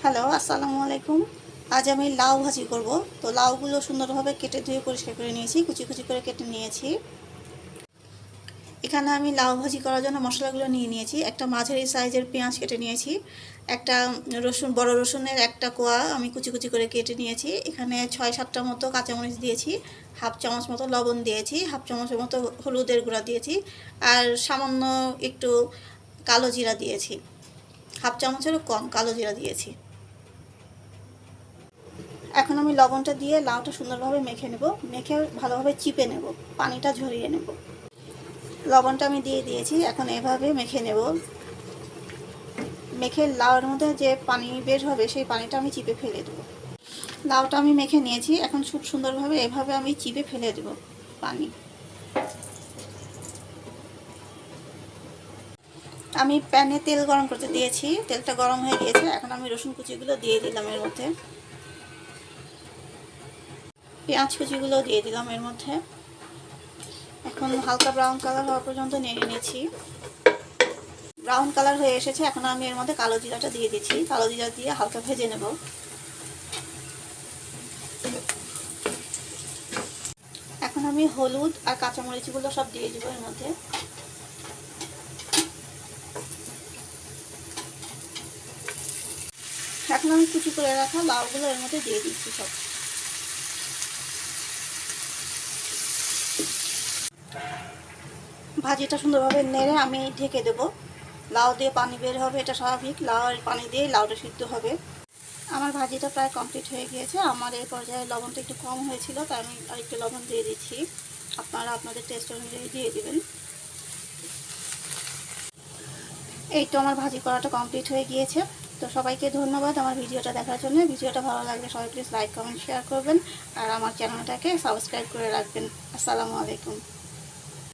Hello, আসসালামু আলাইকুম। আজ আমি লাউ ভাজি করব। তো লাউগুলো সুন্দরভাবে কেটে ধুয়ে পরিষ্কার করে নিয়েছি, কুচি কুচি করে কেটে নিয়েছি। এখানে আমি লাউ ভাজি করার জন্য মশলাগুলো নিয়ে নিয়েছি। একটা মাঝারি সাইজের পেঁয়াজ কেটে নিয়েছি, একটা বড় রসুনের একটা কোয়া আমি কুচি কুচি করে কেটে নিয়েছি। এখানে 6-7টা মতো কাঁচামরিচ দিয়েছি, হাফ চামচ মতো লবণ দিয়েছি, হাফ চামচের মতো হলুদের গুঁড়া দিয়েছি, আর সামান্য একটু কালো জিরা দিয়েছি, হাফ চামচেরও কম কালো জিরা দিয়েছি। এখন আমি লবণটা দিয়ে লাউটা সুন্দরভাবে মেখে নেব, মেখে ভালোভাবে চিপে নেব, পানিটা ঝরিয়ে নেব। লবণটা আমি দিয়ে দিয়েছি, এখন এভাবে মেখে নেব। মেখে লাউয়ের মধ্যে যে পানি বের হবে সেই পানিটা আমি চিপে ফেলে দেব। লাউটা আমি মেখে নিয়েছি, এখন খুব সুন্দরভাবে এভাবে আমি চিপে ফেলে দেব পানি। আমি প্যানে তেল গরম করতে দিয়েছি, তেলটা গরম হয়ে গিয়েছে। এখন আমি রসুন কুচিগুলো দিয়ে দিলাম এর মধ্যে, পেঁয়াজ কুচিগুলো দিয়ে দিলাম এর মধ্যে। এখন হালকা ব্রাউন কালার হওয়া পর্যন্ত নেড়ে নিয়েছি। ব্রাউন কালার হয়ে এসেছে, এখন আমি এর মধ্যে কালো জিরাটা দিয়ে দিচ্ছি। কালো জিরা দিয়ে হালকা ভেজে নেব। এখন আমি হলুদ আর কাঁচামরিচগুলো সব দিয়ে দেবো এর মধ্যে। এখন আমি কুচি করে রাখা লাউগুলো এর মধ্যে দিয়ে দিচ্ছি সব। ভাজিটা সুন্দরভাবে নেড়ে আমি ঢেকে দেব। লাউ দিয়ে পানি বের হবে, এটা স্বাভাবিক। লাউ আর পানি দিয়ে লাউটা সিদ্ধ হবে। আমার ভাজিটা প্রায় কমপ্লিট হয়ে গিয়েছে। আমার এই পর্যায়ে লবণটা একটু কম হয়েছিল, তাই আমি আরেকটু লবণ দিয়ে দিচ্ছি। আপনারা আপনাদের টেস্ট অনুযায়ী দিয়ে দিবেন। এই তো আমার ভাজি করাটা কমপ্লিট হয়ে গিয়েছে। তো সবাইকে ধন্যবাদ আমার ভিডিওটা দেখার জন্য। ভিডিওটা ভালো লাগলে সবাই প্লিজ লাইক কমেন্ট শেয়ার করবেন, আর আমার চ্যানেলটাকে সাবস্ক্রাইব করে রাখবেন। আসসালামু আলাইকুম।